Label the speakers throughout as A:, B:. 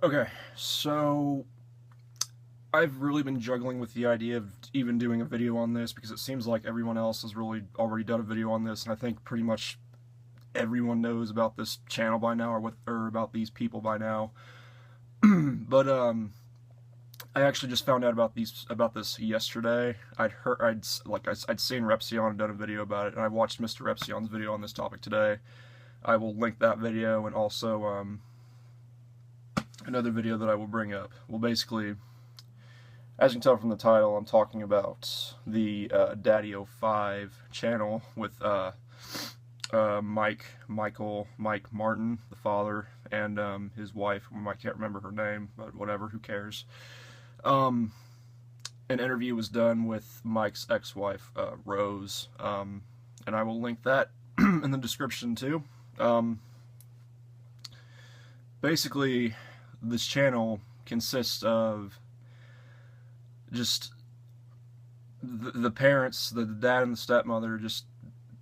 A: Okay, so I've really been juggling with the idea of even doing a video on this because it seems like everyone else has really already done a video on this, and I think pretty much everyone knows about this channel by now, or about these people by now. But I actually just found out about this yesterday. I'd seen Repsion had done a video about it, and I watched Mr. Repsion's video on this topic today. I will link that video, and also another video that I will bring up. Well, basically, as you can tell from the title, I'm talking about the DaddyOFive channel with Mike Martin, the father, and his wife, whom I can't remember her name, but whatever, who cares. An interview was done with Mike's ex-wife, Rose, and I will link that in the description too. Basically, this channel consists of just the parents, the dad and the stepmother, just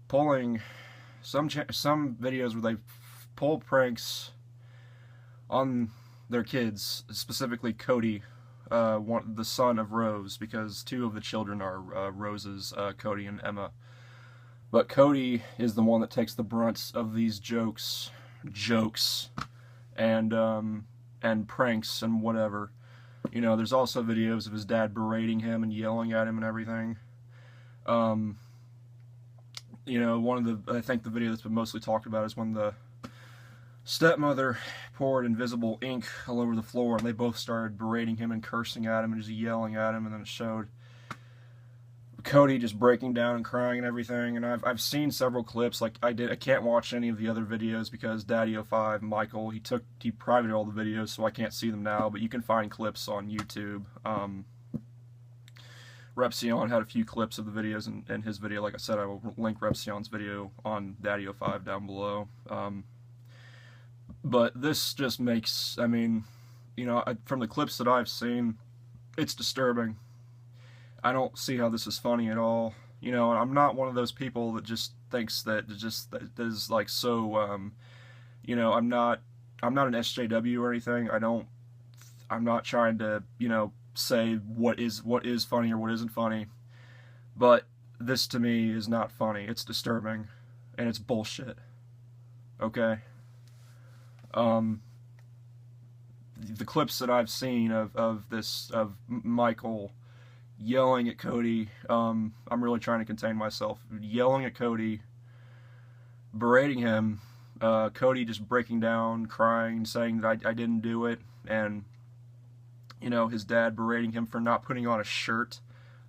A: pulling some videos where they pull pranks on their kids, specifically Cody, the son of Rose, because two of the children are Rose's, Cody and Emma. But Cody is the one that takes the brunt of these jokes, and pranks and whatever. You know, there's also videos of his dad berating him and yelling at him and everything. You know, I think the video that's been mostly talked about is when the stepmother poured invisible ink all over the floor, and they both started berating him and cursing at him and just yelling at him, and then it showed Cody just breaking down and crying and everything. And I've seen several clips. Like I can't watch any of the other videos because DaddyOFive, Michael, he privated all the videos, so I can't see them now, but you can find clips on YouTube. Repsion had a few clips of the videos in his video. Like I said, I will link Repsion's video on DaddyOFive down below. But this just makes, I mean, you know, from the clips that I've seen, it's disturbing. I don't see how this is funny at all. You know, I'm not one of those people that just thinks that that is like so, you know, I'm not an SJW or anything. I'm not trying to, you know, say what is funny or what isn't funny. But this to me is not funny. It's disturbing, and it's bullshit. Okay? The clips that I've seen of Michael yelling at Cody, I'm really trying to contain myself, yelling at Cody, berating him, Cody just breaking down, crying, saying that I didn't do it, and, you know, his dad berating him for not putting on a shirt.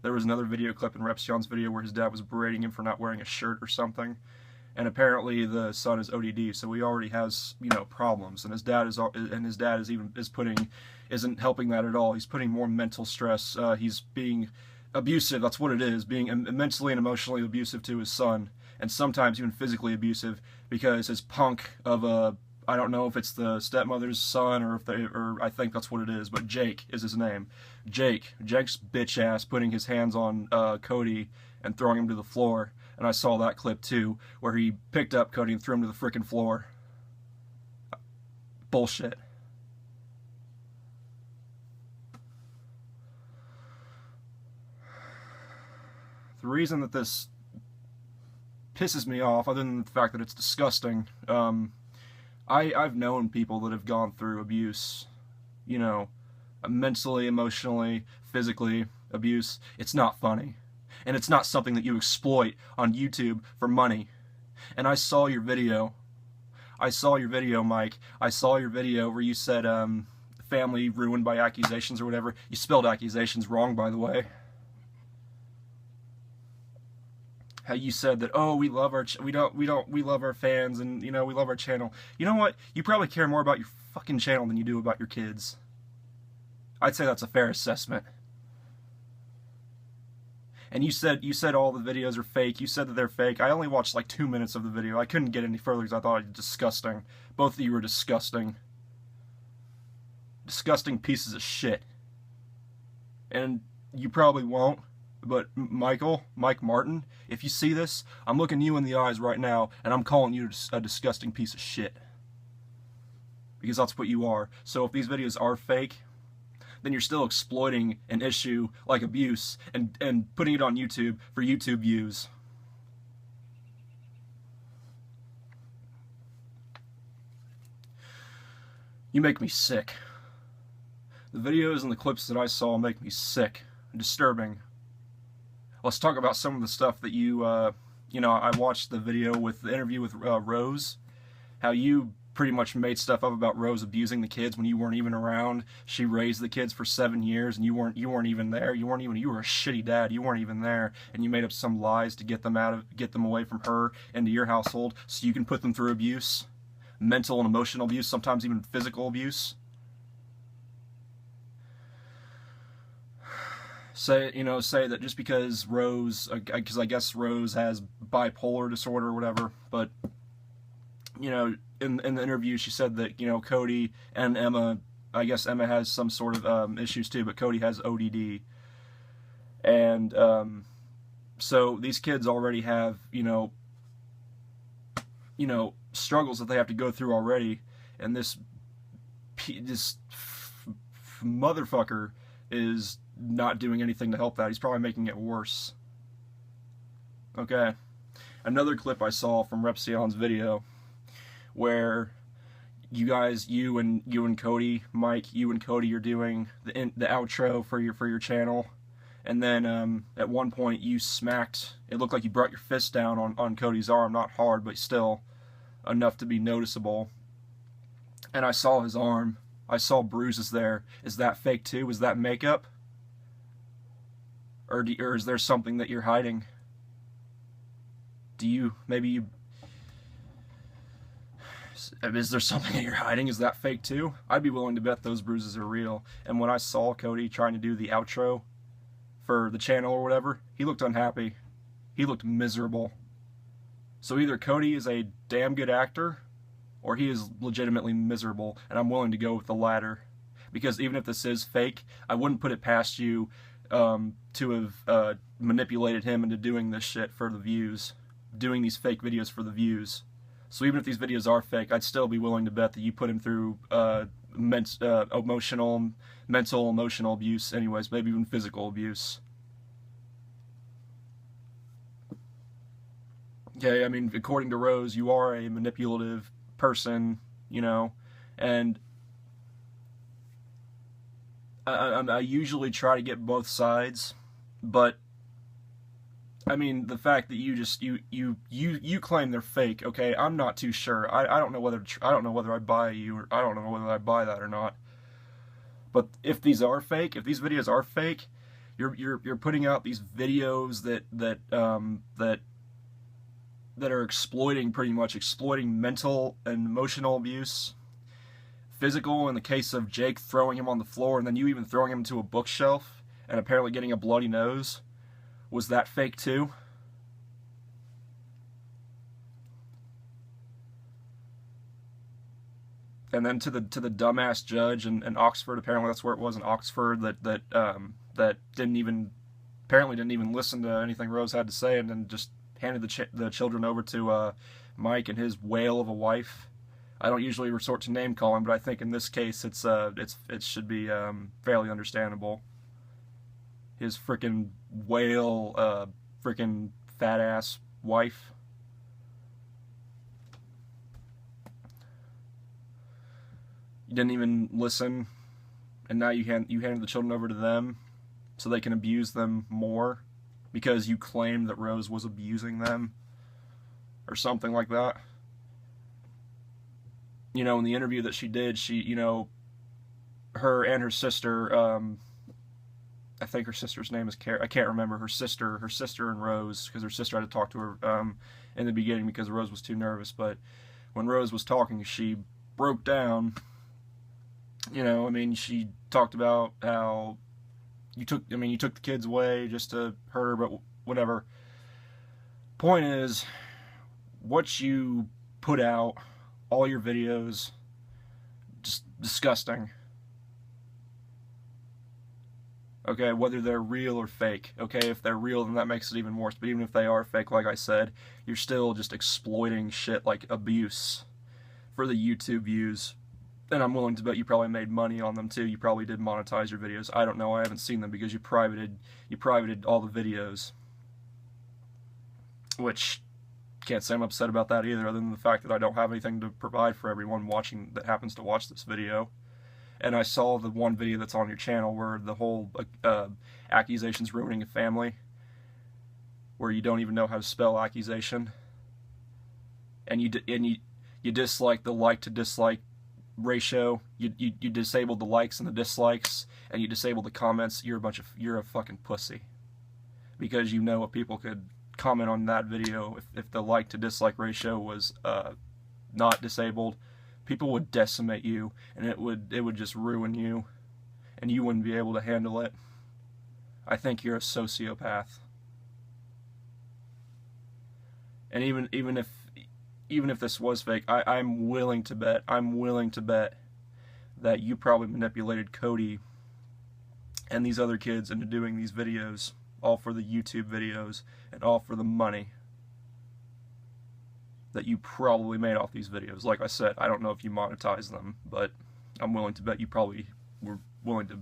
A: There was another video clip in Repsion's video where his dad was berating him for not wearing a shirt or something, and apparently the son is ODD, so he already has, you know, problems, and his dad isn't helping that at all. He's putting more mental stress. He's being abusive. That's what it is, being mentally and emotionally abusive to his son, and sometimes even physically abusive, because his punk of a, I don't know if it's the stepmother's son or I think that's what it is, but Jake is his name. Jake's bitch ass putting his hands on Cody and throwing him to the floor. And I saw that clip too, where he picked up Cody and threw him to the frickin' floor. Bullshit. The reason that this pisses me off, other than the fact that it's disgusting, I've known people that have gone through abuse, you know, mentally, emotionally, physically abuse. It's not funny. And it's not something that you exploit on YouTube for money. And I saw your video. Mike. I saw your video where you said, family ruined by accusations or whatever. You spelled accusations wrong, by the way. How you said that, oh, we love our fans, and, you know, we love our channel. You know what? You probably care more about your fucking channel than you do about your kids. I'd say that's a fair assessment. And you said all the videos are fake. You said that they're fake. I only watched like 2 minutes of the video. I couldn't get any further because I thought it was disgusting. Both of you were disgusting. Disgusting pieces of shit. And you probably won't, but Mike Martin, if you see this, I'm looking you in the eyes right now, and I'm calling you a disgusting piece of shit. because that's what you are. So if these videos are fake, then you're still exploiting an issue like abuse and putting it on YouTube for YouTube views. You make me sick. The videos and the clips that I saw make me sick and disturbing. Let's talk about some of the stuff that you know, I watched the video with the interview with Rose, how you pretty much made stuff up about Rose abusing the kids when you weren't even around. She raised the kids for 7 years and you weren't even there. You were a shitty dad. You weren't even there, and you made up some lies to get them away from her into your household so you can put them through abuse, mental and emotional abuse, sometimes even physical abuse. Say that just because Rose, because I guess Rose has bipolar disorder or whatever, but, you know, in the interview she said that, you know, Cody and Emma, I guess Emma has some sort of issues too, but Cody has ODD. And so these kids already have, you know, struggles that they have to go through already, and this motherfucker is not doing anything to help that. He's probably making it worse. Okay. Another clip I saw from Repsion's video where you and Cody, Mike, you and Cody are doing the outro for your channel, and then at one point you smacked, it looked like you brought your fist down on Cody's arm, not hard, but still enough to be noticeable. And I saw his arm. I saw bruises there. Is that fake too? Was that makeup? Or is there something that you're hiding? Is there something that you're hiding? Is that fake too? I'd be willing to bet those bruises are real. And when I saw Cody trying to do the outro for the channel or whatever, he looked unhappy. He looked miserable. So either Cody is a damn good actor, or he is legitimately miserable, and I'm willing to go with the latter. Because even if this is fake, I wouldn't put it past you to have manipulated him into doing this shit for the views, doing these fake videos for the views. So even if these videos are fake, I'd still be willing to bet that you put him through mental, emotional abuse anyways, maybe even physical abuse. Okay, I mean, according to Rose, you are a manipulative person, you know, and I usually try to get both sides, but I mean, the fact that you claim they're fake, okay, I'm not too sure. I don't know whether I buy you, or I don't know whether I buy that or not. But if these are fake, if these videos are fake, you're putting out these videos that are exploiting mental and emotional abuse, physical in the case of Jake throwing him on the floor, and then you even throwing him into a bookshelf and apparently getting a bloody nose. Was that fake too? And then to the dumbass judge in Oxford, apparently that's where it was, in Oxford, that didn't even listen to anything Rose had to say, and then just handed the children over to Mike and his whale of a wife. I don't usually resort to name calling, but I think in this case it should be fairly understandable. His frickin' whale, frickin' fat ass wife. You didn't even listen, and now you handed the children over to them so they can abuse them more because you claimed that Rose was abusing them or something like that. You know, in the interview that she did, her and her sister, I think her sister's name is I can't remember, her sister and Rose, because her sister had to talk to her in the beginning because Rose was too nervous, but when Rose was talking, she broke down. You know, I mean, she talked about how you took the kids away just to hurt her, but whatever. Point is, what you put out, all your videos, just disgusting. Okay, whether they're real or fake. Okay, if they're real, then that makes it even worse. But even if they are fake, like I said, you're still just exploiting shit like abuse for the YouTube views. And I'm willing to bet you probably made money on them too. You probably did monetize your videos. I don't know. I haven't seen them because you privated all the videos. Which, can't say I'm upset about that either, other than the fact that I don't have anything to provide for everyone watching that happens to watch this video. And I saw the one video that's on your channel where the whole accusations ruining a family, where you don't even know how to spell accusation, and you dislike the like to dislike ratio. You disabled the likes and the dislikes, and you disabled the comments. You're a fucking pussy, because you know what people could comment on that video if the like to dislike ratio was not disabled. People would decimate you, and it would just ruin you, and you wouldn't be able to handle it. I think you're a sociopath. And even if this was fake, I'm willing to bet that you probably manipulated Cody and these other kids into doing these videos, all for the YouTube videos and all for the money that you probably made off these videos. Like I said, I don't know if you monetize them, but I'm willing to bet you probably were willing to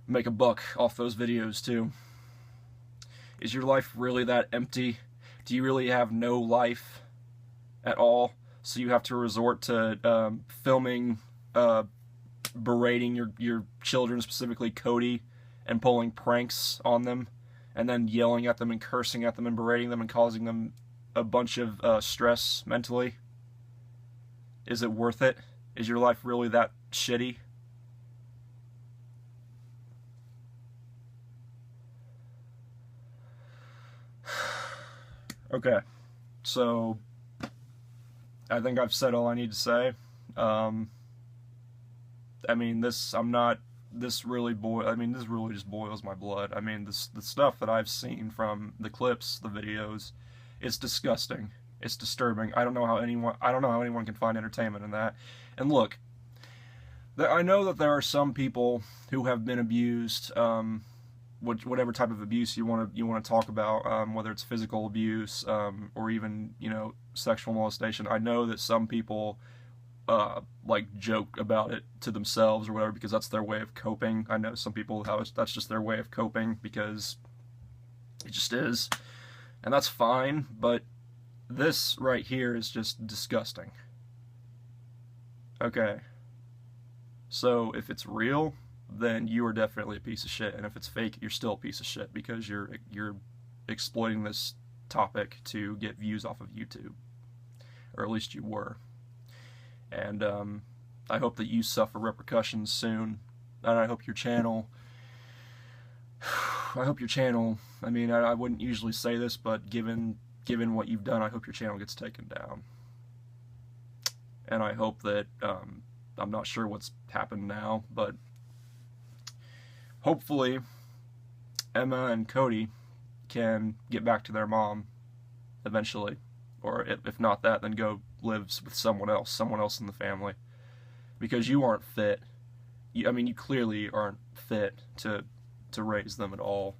A: make a buck off those videos too. Is your life really that empty? Do you really have no life at all? So you have to resort to filming, berating your children, specifically Cody, and pulling pranks on them, and then yelling at them and cursing at them and berating them and causing them a bunch of stress mentally? Is it worth it? Is your life really that shitty? Okay, so I think I've said all I need to say. I mean, this really just boils my blood. I mean, the stuff that I've seen from the clips, the videos, it's disgusting. It's disturbing. I don't know how anyone can find entertainment in that. And look, I know that there are some people who have been abused, whatever type of abuse you want to talk about, whether it's physical abuse, or even, sexual molestation. I know that some people like joke about it to themselves or whatever because that's their way of coping. I know some people that's just their way of coping because it just is, and that's fine. But this right here is just disgusting. Okay, so if it's real, then you are definitely a piece of shit, and if it's fake, you're still a piece of shit because you're exploiting this topic to get views off of YouTube, or at least you were. And I hope that you suffer repercussions soon, and I hope your channel, I mean, I wouldn't usually say this, but given what you've done, I hope your channel gets taken down. And I hope that, I'm not sure what's happened now, but hopefully Emma and Cody can get back to their mom eventually, or if not that, then go live with someone else in the family, because you aren't fit. I mean, you clearly aren't fit to raise them at all.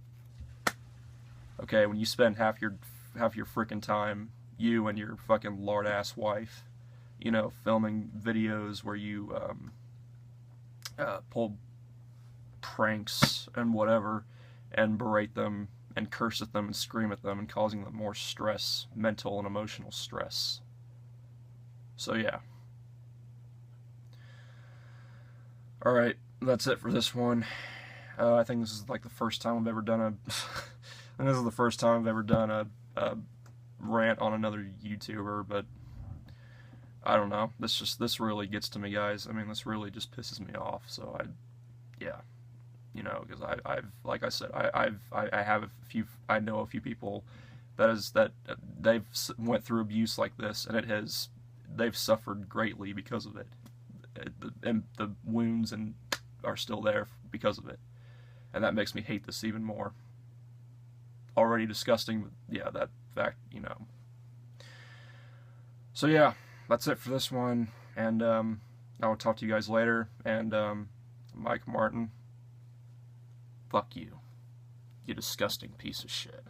A: Okay, when you spend half your freaking time, you and your fucking lard ass wife, filming videos where you pull pranks and whatever, and berate them and curse at them and scream at them and causing them more stress, mental and emotional stress. So yeah. Alright, that's it for this one. I think this is like the first time I've ever done a rant on another YouTuber, but I don't know. This really gets to me, guys. I mean, this really just pisses me off. So because like I said, I know a few people that they've went through abuse like this, and they've suffered greatly because of it, and the wounds are still there because of it, and that makes me hate this even more. Already disgusting, yeah, that fact, So yeah, that's it for this one, and I will talk to you guys later. And Mike Martin, fuck you, you disgusting piece of shit.